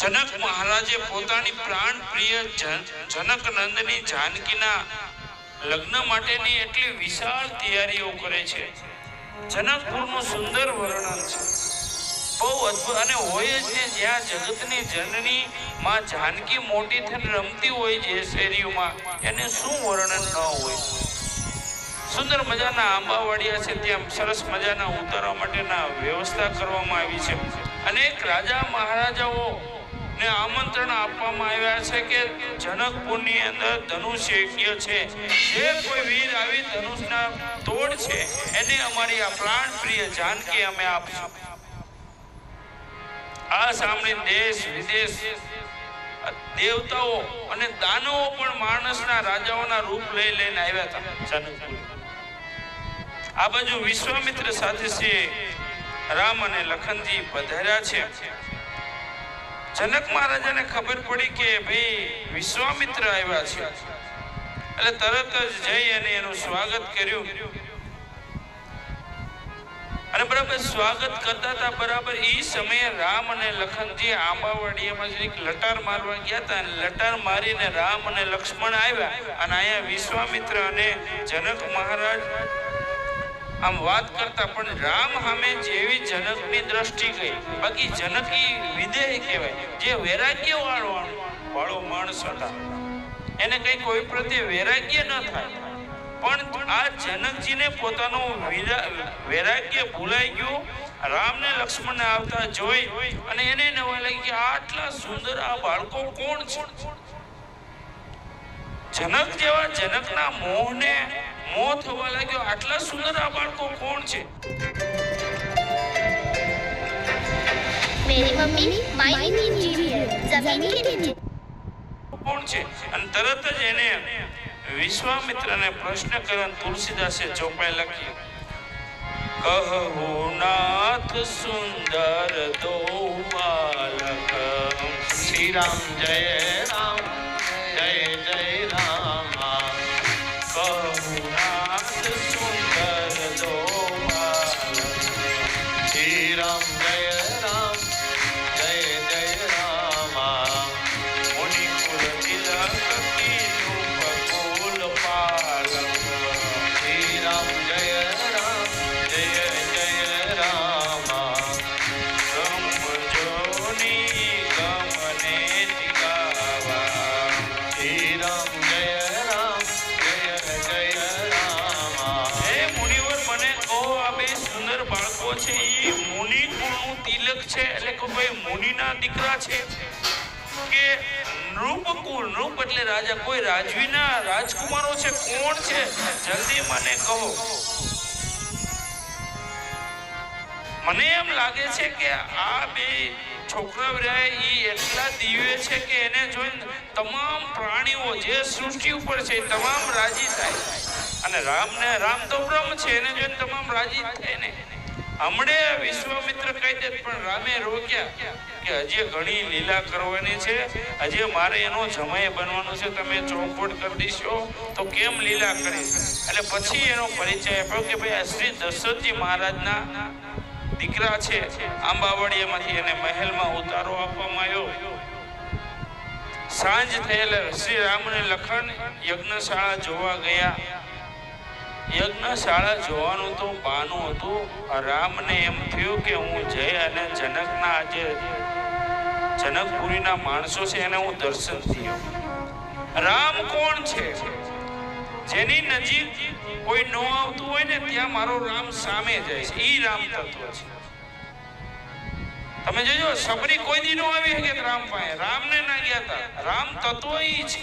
જનક મહારાજે પોતાની પ્રાણ પ્રિય જનક નંદની જાનકીના લગ્ન માટેની એટલી વિશાળ તૈયારીઓ કરે છે. જનકપુરનું સુંદર વર્ણન છે, બહુ અદ્ભુત. અને હોય જ ને, જ્યાં જગતની જનની માં જાનકી મોટી થઈને રમતી હોય જે શેરીઓમાં, એને શું વર્ણન ન હોય. સુંદર મજાના આંબાવાડિયા છે, ત્યાં સરસ મજાના ઉતારવા માટેના વ્યવસ્થા કરવામાં આવી છે. અનેક રાજા મહારાજાઓ ને આમંત્રણ આપવામાં આવ્યા છે કે જનકપુરની અંદર ધનુષ યજ્ઞ છે, જે કોઈ વીર આવી ધનુષના તોડ છે એને અમારી આ પ્રાણ પ્રિય જાનકી અમે આપશું. આ સાંભળી દેશ વિદેશ દેવતાઓ અને દાનવો પણ માણસના રાજાઓના રૂપ લઈને આવ્યા હતા જનકપુર. આ બાજુ વિશ્વામિત્ર સાથે છે રામ અને લખનજી પધાર્યા છે. જનક મહારાજાને ખબર પડી કે ભાઈ વિશ્વામિત્ર આવ્યા છે, એટલે તરત જ જઈ અને એનું સ્વાગત કર્યું. અને બરાબર સ્વાગત કરતા હતા, બરાબર એ સમયે રામ અને લખનજી આંબાવાડિયામાં જરીક લટાર મારવા ગયા હતા. લટાર મારીને રામ અને લક્ષ્મણ આવ્યા, અને અહીંયા વિશ્વામિત્ર અને જનક મહારાજ આમ વાત કરતા. પણ રામ સામે જેવી જનકની દ્રષ્ટિ ગઈ, બાકી જનકી વિદેહ કહેવાય, જે વૈરાગ્ય વાળો માણસ હતા, એને કઈ કોઈ પ્રત્યે વૈરાગ્ય ન થાય. પણ આ જનકજીને પોતાનું વૈરાગ્ય ભૂલાઈ ગયું. રામને લક્ષ્મણને આવતા જોઈ અને એને નવાઈ લાગી કે આટલા સુંદર આ બાળકો કોણ છે. જનક જેવા જનકના મોહને મોહ થવા લાગ્યો, આટલા સુંદર આ બાળકો કોણ છે. मेरी मम्मी माइनिंग इंजीनियर जमीन के नीचे કોણ છે. અને તરત જ એને વિશ્વામિત્રને પ્રશ્ન કર્યો. તુલસીદાસે ચોપાઈ લખી, કહો નાથ સુંદર દો બાલક. શ્રી રામ જય રામ જય જય રામ. કહો નાથ સુંદર દો બાલક. શ્રી રામ જય રામ જય જય રામ. મુનિ કુલ તિલક કી રૂપ પાલક. શ્રી રામ જય રામ જય જય રામ. ગમ જોની ગમને દિગાવા. શ્રી રામ જય રામ જય જય રામ. હે મુનિવર, મને કહો આ બે સુંદર બાળકો છે એ મુનિ કુળનું તિલક છે, એટલે કે ભાઈ મુનિના દીકરા છે કે નૃપકુળ? નૃપ એટલે રાજા, કોઈ રાજવીના રાજકુમારો છે, કોણ છે? જલ્દી મને કહો. મને એમ લાગે છે કે આ બે છોકરા રહ્યા એ એટલા દિવ્ય છે કે એને જોઈને તમામ પ્રાણીઓ જે સૃષ્ટિ ઉપર છે તમામ રાજી થાય. અને રામ તો બ્રહ્મ છે, એને જોઈને તમામ રાજી થાય ને. હમણે વિશ્વામિત્ર કહી દે, પણ રામે રોક્યા કે હજી ઘણી લીલા કરવાની છે, હજી મારે એનો જમાઈ બનવાનું છે, તમે ચોખવટ કરી દીશો તો કેમ લીલા કરીશ. એટલે પછી એનો પરિચય આપ્યો કે ભાઈ આ શ્રી દશરથજી મહારાજના દીકરા છે. આંબાવાડિયામાંથી એને મહેલમાં ઉતારો આપવામાં આવ્યો. સાંજ થયેલા શ્રી રામ અને લખન યજ્ઞશાળા જોવા ગયા. યજ્ઞશાળા જોવાનું તો બાનું હતું. રામને એમ થયું કે હું જય અને જનકના જે જનકપુરીના માણસો છે એને હું દર્શન થયો. રામ કોણ છે? જેની નજીક કોઈ ન આવતું હોય ને ત્યાં મારો રામ સામે જાય છે, ઈ રામ તત્વ છે. તમે જોજો, સબરી કોઈ દી ન આવી શકે રામ પાસે, રામને ના ગયા હતા. રામ તત્વ ઈ છે.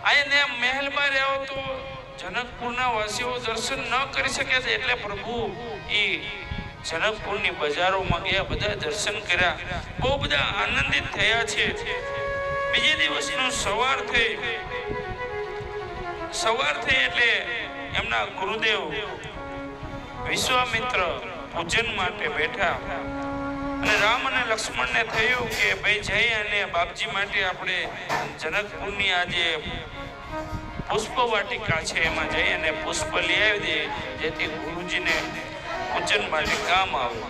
અહીંયા મહેલમાં રહ્યો તો જનકપુરના વાસીઓ દર્શન ન કરી શકે છે, એટલે પ્રભુ ઈ જનકપુરની બજારોમાં ગયા, બધા દર્શન કર્યા, બહુ બધા આનંદિત થયા છે. બીજે દિવસનું સવાર થઈ એટલે એમના ગુરુદેવ વિશ્વામિત્ર પૂજન માટે બેઠા. અને રામ અને લક્ષ્મણને થયું કે ભાઈ જઈ અને બાપજી માટે આપણે જનકપુરની આ જે પુષ્પ વાટિકા છે એમાં જઈ અને પુષ્પ લઈ આવી દે, જેથી ગુરુજીને પૂજન માટે કામ આવે.